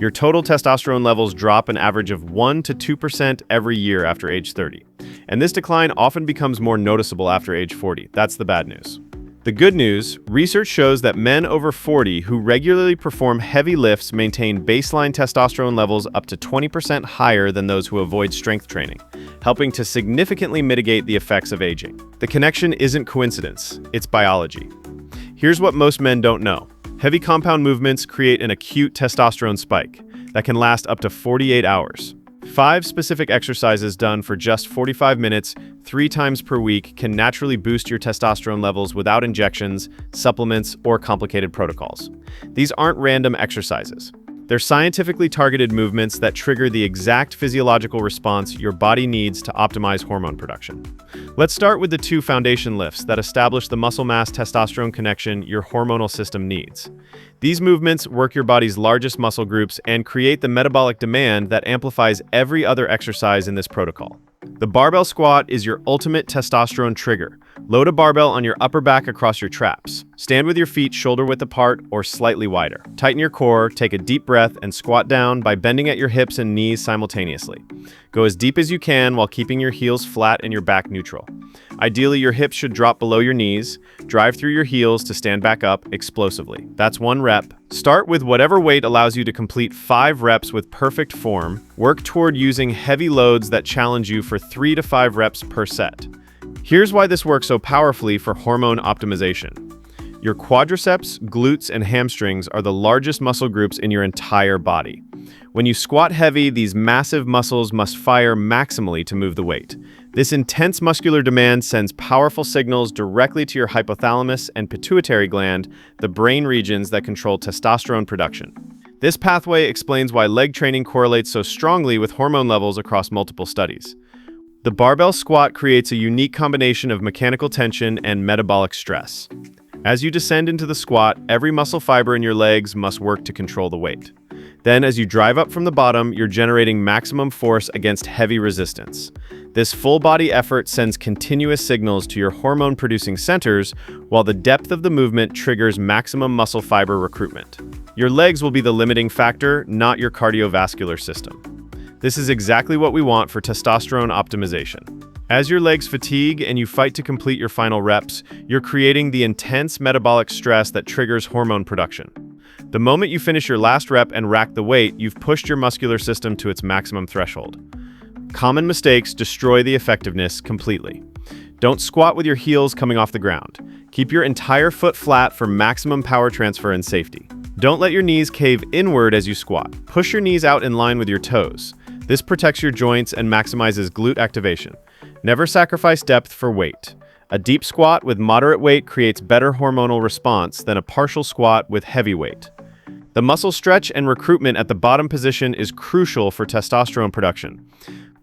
Your total testosterone levels drop an average of 1 to 2% every year after age 30. And this decline often becomes more noticeable after age 40. That's the bad news. The good news, research shows that men over 40 who regularly perform heavy lifts maintain baseline testosterone levels up to 20% higher than those who avoid strength training, helping to significantly mitigate the effects of aging. The connection isn't coincidence, it's biology. Here's what most men don't know. Heavy compound movements create an acute testosterone spike that can last up to 48 hours. 5 specific exercises done for just 45 minutes, 3 times per week, can naturally boost your testosterone levels without injections, supplements, or complicated protocols. These aren't random exercises. They're scientifically targeted movements that trigger the exact physiological response your body needs to optimize hormone production. Let's start with the 2 foundation lifts that establish the muscle mass testosterone connection your hormonal system needs. These movements work your body's largest muscle groups and create the metabolic demand that amplifies every other exercise in this protocol. The barbell squat is your ultimate testosterone trigger. Load a barbell on your upper back across your traps. Stand with your feet shoulder-width apart or slightly wider. Tighten your core, take a deep breath, and squat down by bending at your hips and knees simultaneously. Go as deep as you can while keeping your heels flat and your back neutral. Ideally, your hips should drop below your knees. Drive through your heels to stand back up explosively. That's 1 rep. Start with whatever weight allows you to complete 5 reps with perfect form. Work toward using heavy loads that challenge you for 3 to 5 reps per set. Here's why this works so powerfully for hormone optimization. Your quadriceps, glutes, and hamstrings are the largest muscle groups in your entire body. When you squat heavy, these massive muscles must fire maximally to move the weight. This intense muscular demand sends powerful signals directly to your hypothalamus and pituitary gland, the brain regions that control testosterone production. This pathway explains why leg training correlates so strongly with hormone levels across multiple studies. The barbell squat creates a unique combination of mechanical tension and metabolic stress. As you descend into the squat, every muscle fiber in your legs must work to control the weight. Then, as you drive up from the bottom, you're generating maximum force against heavy resistance. This full-body effort sends continuous signals to your hormone-producing centers, while the depth of the movement triggers maximum muscle fiber recruitment. Your legs will be the limiting factor, not your cardiovascular system. This is exactly what we want for testosterone optimization. As your legs fatigue and you fight to complete your final reps, you're creating the intense metabolic stress that triggers hormone production. The moment you finish your last rep and rack the weight, you've pushed your muscular system to its maximum threshold. Common mistakes destroy the effectiveness completely. Don't squat with your heels coming off the ground. Keep your entire foot flat for maximum power transfer and safety. Don't let your knees cave inward as you squat. Push your knees out in line with your toes. This protects your joints and maximizes glute activation. Never sacrifice depth for weight. A deep squat with moderate weight creates better hormonal response than a partial squat with heavy weight. The muscle stretch and recruitment at the bottom position is crucial for testosterone production.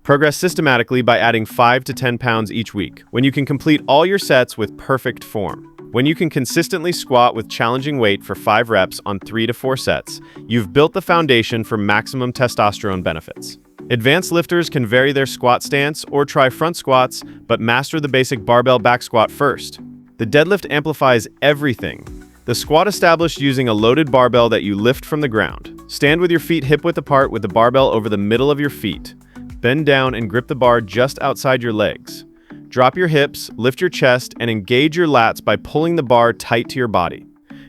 Progress systematically by adding 5 to 10 pounds each week, when you can complete all your sets with perfect form. When you can consistently squat with challenging weight for 5 reps on 3 to 4 sets, you've built the foundation for maximum testosterone benefits. Advanced lifters can vary their squat stance or try front squats, but master the basic barbell back squat first. The deadlift amplifies everything. The squat established using a loaded barbell that you lift from the ground. Stand with your feet hip-width apart with the barbell over the middle of your feet. Bend down and grip the bar just outside your legs. Drop your hips, lift your chest, and engage your lats by pulling the bar tight to your body.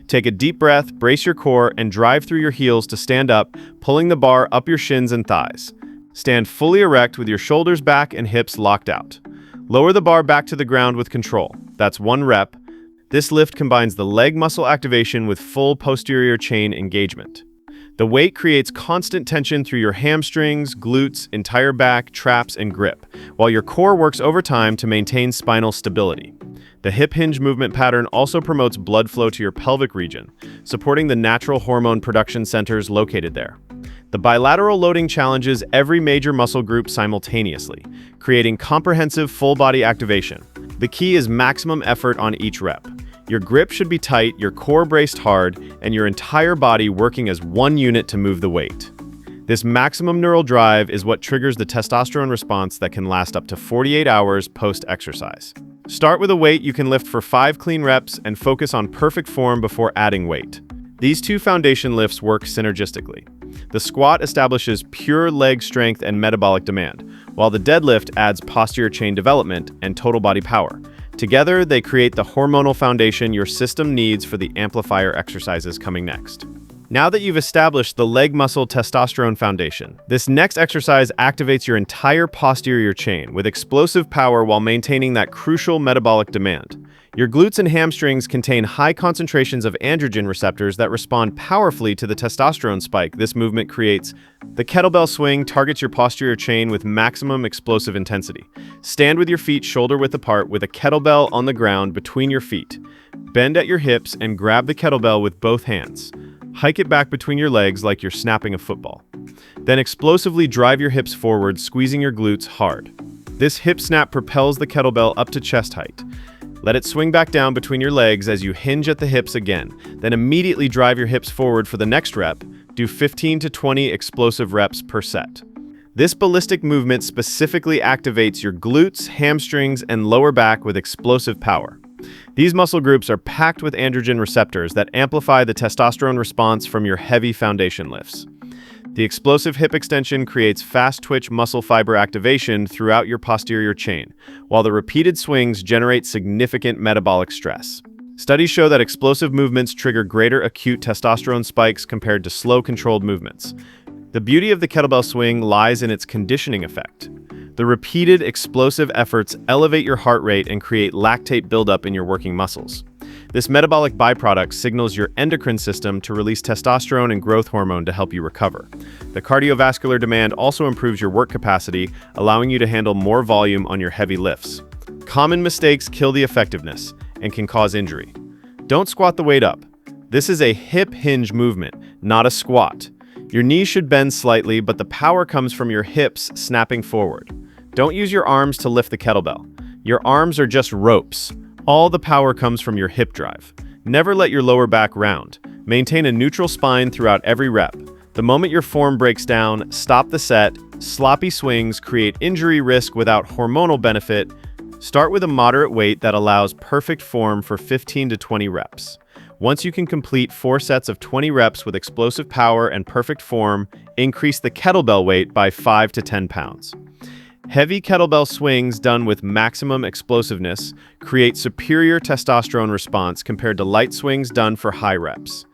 Take a deep breath, brace your core, and drive through your heels to stand up, pulling the bar up your shins and thighs. Stand fully erect with your shoulders back and hips locked out. Lower the bar back to the ground with control. That's 1 rep. This lift combines the leg muscle activation with full posterior chain engagement. The weight creates constant tension through your hamstrings, glutes, entire back, traps, and grip, while your core works overtime to maintain spinal stability. The hip hinge movement pattern also promotes blood flow to your pelvic region, supporting the natural hormone production centers located there. The bilateral loading challenges every major muscle group simultaneously, creating comprehensive full-body activation. The key is maximum effort on each rep. Your grip should be tight, your core braced hard, and your entire body working as one unit to move the weight. This maximum neural drive is what triggers the testosterone response that can last up to 48 hours post-exercise. Start with a weight you can lift for 5 clean reps and focus on perfect form before adding weight. These 2 foundation lifts work synergistically. The squat establishes pure leg strength and metabolic demand, while the deadlift adds posterior chain development and total body power. Together, they create the hormonal foundation your system needs for the amplifier exercises coming next. Now that you've established the leg muscle testosterone foundation, this next exercise activates your entire posterior chain with explosive power while maintaining that crucial metabolic demand. Your glutes and hamstrings contain high concentrations of androgen receptors that respond powerfully to the testosterone spike this movement creates. The kettlebell swing targets your posterior chain with maximum explosive intensity. Stand with your feet shoulder-width apart with a kettlebell on the ground between your feet. Bend at your hips and grab the kettlebell with both hands. Hike it back between your legs like you're snapping a football. Then explosively drive your hips forward, squeezing your glutes hard. This hip snap propels the kettlebell up to chest height. Let it swing back down between your legs as you hinge at the hips again. Then immediately drive your hips forward for the next rep. Do 15 to 20 explosive reps per set. This ballistic movement specifically activates your glutes, hamstrings, and lower back with explosive power. These muscle groups are packed with androgen receptors that amplify the testosterone response from your heavy foundation lifts. The explosive hip extension creates fast-twitch muscle fiber activation throughout your posterior chain, while the repeated swings generate significant metabolic stress. Studies show that explosive movements trigger greater acute testosterone spikes compared to slow, controlled movements. The beauty of the kettlebell swing lies in its conditioning effect. The repeated explosive efforts elevate your heart rate and create lactate buildup in your working muscles. This metabolic byproduct signals your endocrine system to release testosterone and growth hormone to help you recover. The cardiovascular demand also improves your work capacity, allowing you to handle more volume on your heavy lifts. Common mistakes kill the effectiveness and can cause injury. Don't squat the weight up. This is a hip hinge movement, not a squat. Your knees should bend slightly, but the power comes from your hips snapping forward. Don't use your arms to lift the kettlebell. Your arms are just ropes. All the power comes from your hip drive. Never let your lower back round. Maintain a neutral spine throughout every rep. The moment your form breaks down, stop the set. Sloppy swings create injury risk without hormonal benefit. Start with a moderate weight that allows perfect form for 15 to 20 reps. Once you can complete 4 sets of 20 reps with explosive power and perfect form, increase the kettlebell weight by 5 to 10 pounds. Heavy kettlebell swings done with maximum explosiveness create superior testosterone response compared to light swings done for high reps.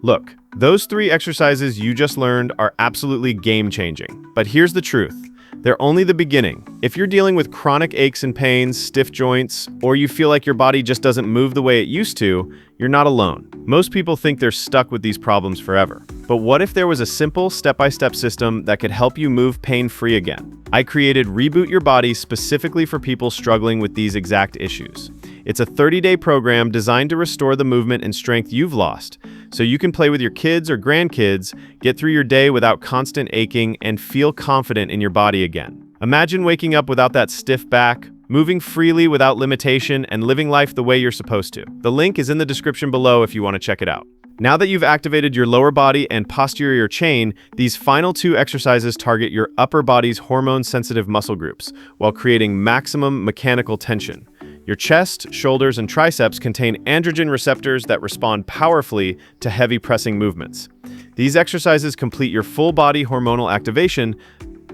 Look, those 3 exercises you just learned are absolutely game-changing. But here's the truth. They're only the beginning. If you're dealing with chronic aches and pains, stiff joints, or you feel like your body just doesn't move the way it used to, you're not alone. Most people think they're stuck with these problems forever. But what if there was a simple step-by-step system that could help you move pain-free again? I created Reboot Your Body specifically for people struggling with these exact issues. It's a 30-day program designed to restore the movement and strength you've lost, so you can play with your kids or grandkids, get through your day without constant aching, and feel confident in your body again. Imagine waking up without that stiff back, moving freely without limitation, and living life the way you're supposed to. The link is in the description below if you want to check it out. Now that you've activated your lower body and posterior chain, these final 2 exercises target your upper body's hormone-sensitive muscle groups while creating maximum mechanical tension. Your chest, shoulders, and triceps contain androgen receptors that respond powerfully to heavy pressing movements. These exercises complete your full body hormonal activation.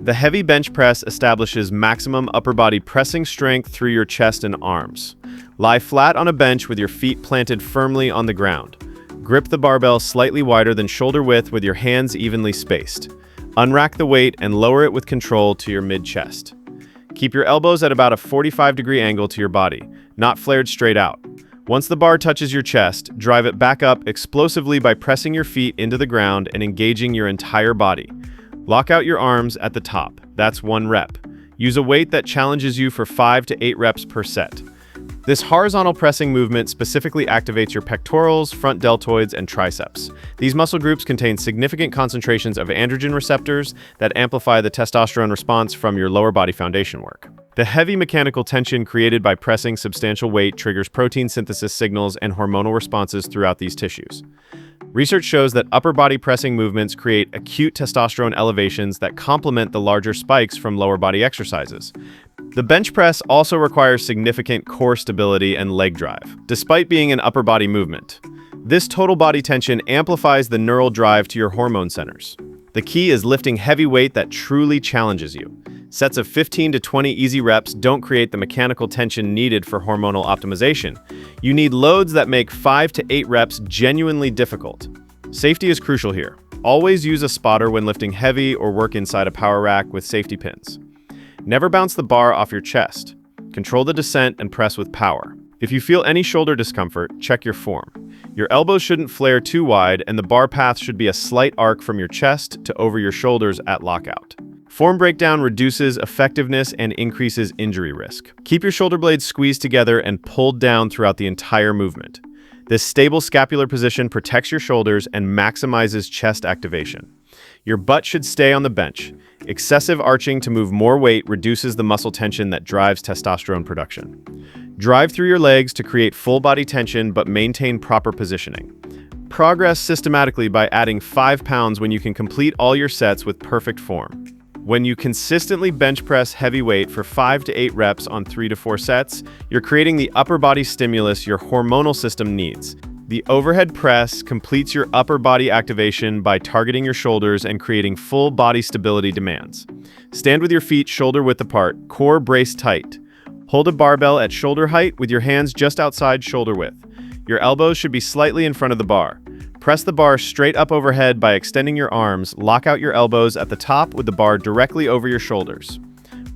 The heavy bench press establishes maximum upper body pressing strength through your chest and arms. Lie flat on a bench with your feet planted firmly on the ground. Grip the barbell slightly wider than shoulder width with your hands evenly spaced. Unrack the weight and lower it with control to your mid-chest. Keep your elbows at about a 45-degree angle to your body, not flared straight out. Once the bar touches your chest, drive it back up explosively by pressing your feet into the ground and engaging your entire body. Lock out your arms at the top. That's 1 rep. Use a weight that challenges you for 5 to 8 reps per set. This horizontal pressing movement specifically activates your pectorals, front deltoids, and triceps. These muscle groups contain significant concentrations of androgen receptors that amplify the testosterone response from your lower body foundation work. The heavy mechanical tension created by pressing substantial weight triggers protein synthesis signals and hormonal responses throughout these tissues. Research shows that upper body pressing movements create acute testosterone elevations that complement the larger spikes from lower body exercises. The bench press also requires significant core stability and leg drive, despite being an upper body movement. This total body tension amplifies the neural drive to your hormone centers. The key is lifting heavy weight that truly challenges you. Sets of 15 to 20 easy reps don't create the mechanical tension needed for hormonal optimization. You need loads that make 5 to 8 reps genuinely difficult. Safety is crucial here. Always use a spotter when lifting heavy or work inside a power rack with safety pins. Never bounce the bar off your chest. Control the descent and press with power. If you feel any shoulder discomfort, check your form. Your elbows shouldn't flare too wide, and the bar path should be a slight arc from your chest to over your shoulders at lockout. Form breakdown reduces effectiveness and increases injury risk. Keep your shoulder blades squeezed together and pulled down throughout the entire movement. This stable scapular position protects your shoulders and maximizes chest activation. Your butt should stay on the bench. Excessive arching to move more weight reduces the muscle tension that drives testosterone production. Drive through your legs to create full body tension but maintain proper positioning. Progress systematically by adding 5 pounds when you can complete all your sets with perfect form. When you consistently bench press heavy weight for 5 to 8 reps on 3 to 4 sets, you're creating the upper body stimulus your hormonal system needs. The overhead press completes your upper body activation by targeting your shoulders and creating full body stability demands. Stand with your feet shoulder width apart, core braced tight. Hold a barbell at shoulder height with your hands just outside shoulder width. Your elbows should be slightly in front of the bar. Press the bar straight up overhead by extending your arms. Lock out your elbows at the top with the bar directly over your shoulders.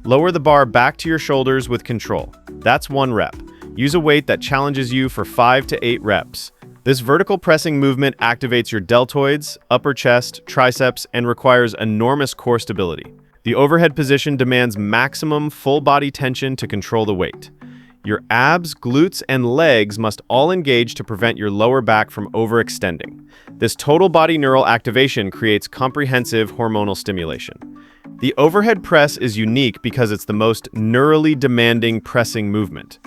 Lower the bar back to your shoulders with control. That's 1 rep. Use a weight that challenges you for 5 to 8 reps. This vertical pressing movement activates your deltoids, upper chest, triceps, and requires enormous core stability. The overhead position demands maximum full body tension to control the weight. Your abs, glutes, and legs must all engage to prevent your lower back from overextending. This total body neural activation creates comprehensive hormonal stimulation. The overhead press is unique because it's the most neurally demanding pressing movement.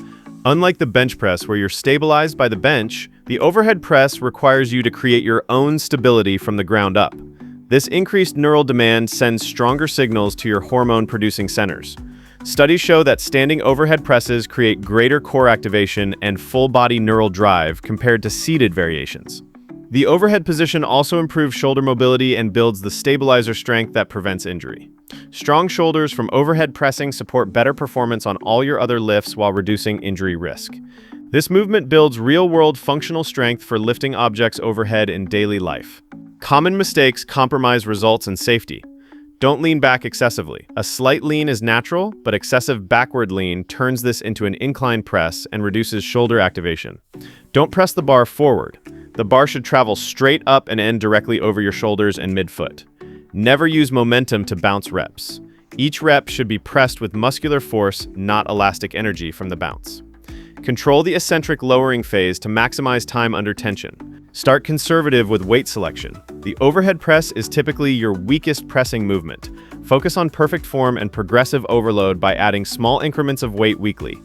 Unlike the bench press, where you're stabilized by the bench, the overhead press requires you to create your own stability from the ground up. This increased neural demand sends stronger signals to your hormone-producing centers. Studies show that standing overhead presses create greater core activation and full-body neural drive compared to seated variations. The overhead position also improves shoulder mobility and builds the stabilizer strength that prevents injury. Strong shoulders from overhead pressing support better performance on all your other lifts while reducing injury risk. This movement builds real-world functional strength for lifting objects overhead in daily life. Common mistakes compromise results and safety. Don't lean back excessively. A slight lean is natural, but excessive backward lean turns this into an incline press and reduces shoulder activation. Don't press the bar forward. The bar should travel straight up and end directly over your shoulders and midfoot. Never use momentum to bounce reps. Each rep should be pressed with muscular force, not elastic energy from the bounce. Control the eccentric lowering phase to maximize time under tension. Start conservative with weight selection. The overhead press is typically your weakest pressing movement. Focus on perfect form and progressive overload by adding small increments of weight weekly.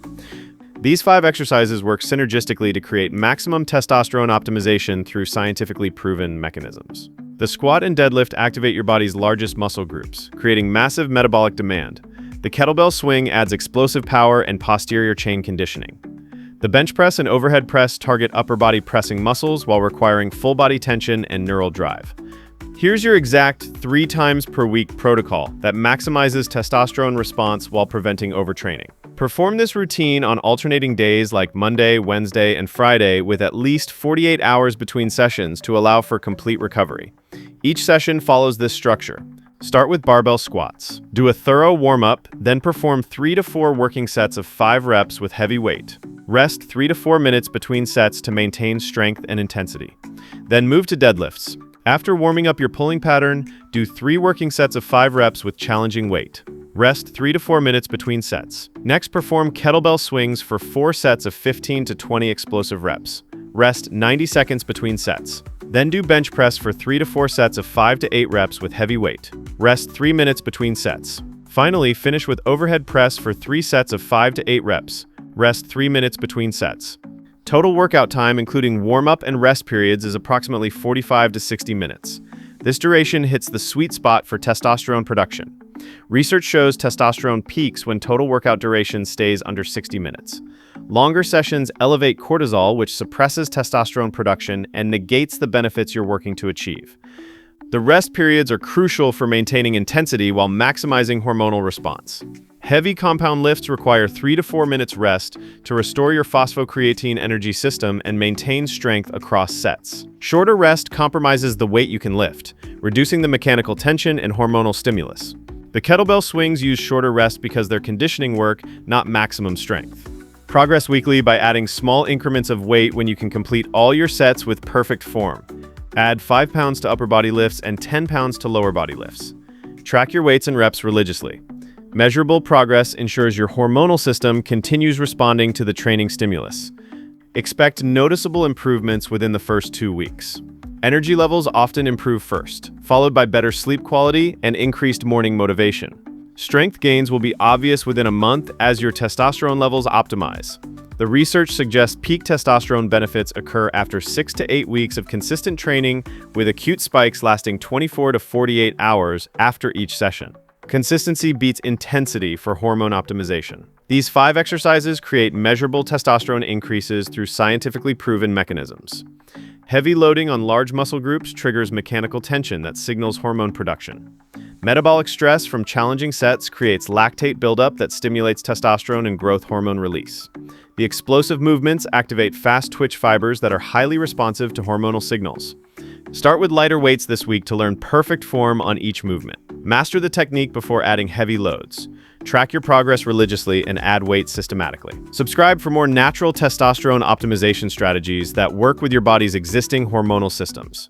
These 5 exercises work synergistically to create maximum testosterone optimization through scientifically proven mechanisms. The squat and deadlift activate your body's largest muscle groups, creating massive metabolic demand. The kettlebell swing adds explosive power and posterior chain conditioning. The bench press and overhead press target upper body pressing muscles while requiring full body tension and neural drive. Here's your exact 3 times per week protocol that maximizes testosterone response while preventing overtraining. Perform this routine on alternating days like Monday, Wednesday, and Friday with at least 48 hours between sessions to allow for complete recovery. Each session follows this structure. Start with barbell squats. Do a thorough warm-up, then perform 3 to 4 working sets of 5 reps with heavy weight. Rest 3 to 4 minutes between sets to maintain strength and intensity. Then move to deadlifts. After warming up your pulling pattern, do 3 working sets of 5 reps with challenging weight. Rest 3 to 4 minutes between sets. Next, perform kettlebell swings for 4 sets of 15 to 20 explosive reps. Rest 90 seconds between sets. Then do bench press for 3 to 4 sets of 5 to 8 reps with heavy weight. Rest 3 minutes between sets. Finally, finish with overhead press for 3 sets of 5 to 8 reps. Rest 3 minutes between sets. Total workout time, including warm-up and rest periods, is approximately 45 to 60 minutes. This duration hits the sweet spot for testosterone production. Research shows testosterone peaks when total workout duration stays under 60 minutes. Longer sessions elevate cortisol, which suppresses testosterone production and negates the benefits you're working to achieve. The rest periods are crucial for maintaining intensity while maximizing hormonal response. Heavy compound lifts require 3 to 4 minutes rest to restore your phosphocreatine energy system and maintain strength across sets. Shorter rest compromises the weight you can lift, reducing the mechanical tension and hormonal stimulus. The kettlebell swings use shorter rest because they're conditioning work, not maximum strength. Progress weekly by adding small increments of weight when you can complete all your sets with perfect form. Add 5 pounds to upper body lifts and 10 pounds to lower body lifts. Track your weights and reps religiously. Measurable progress ensures your hormonal system continues responding to the training stimulus. Expect noticeable improvements within the first 2 weeks. Energy levels often improve first, followed by better sleep quality and increased morning motivation. Strength gains will be obvious within a month as your testosterone levels optimize. The research suggests peak testosterone benefits occur after 6 to 8 weeks of consistent training, with acute spikes lasting 24 to 48 hours after each session. Consistency beats intensity for hormone optimization. These 5 exercises create measurable testosterone increases through scientifically proven mechanisms. Heavy loading on large muscle groups triggers mechanical tension that signals hormone production. Metabolic stress from challenging sets creates lactate buildup that stimulates testosterone and growth hormone release. The explosive movements activate fast twitch fibers that are highly responsive to hormonal signals. Start with lighter weights this week to learn perfect form on each movement. Master the technique before adding heavy loads. Track your progress religiously and add weight systematically. Subscribe for more natural testosterone optimization strategies that work with your body's existing hormonal systems.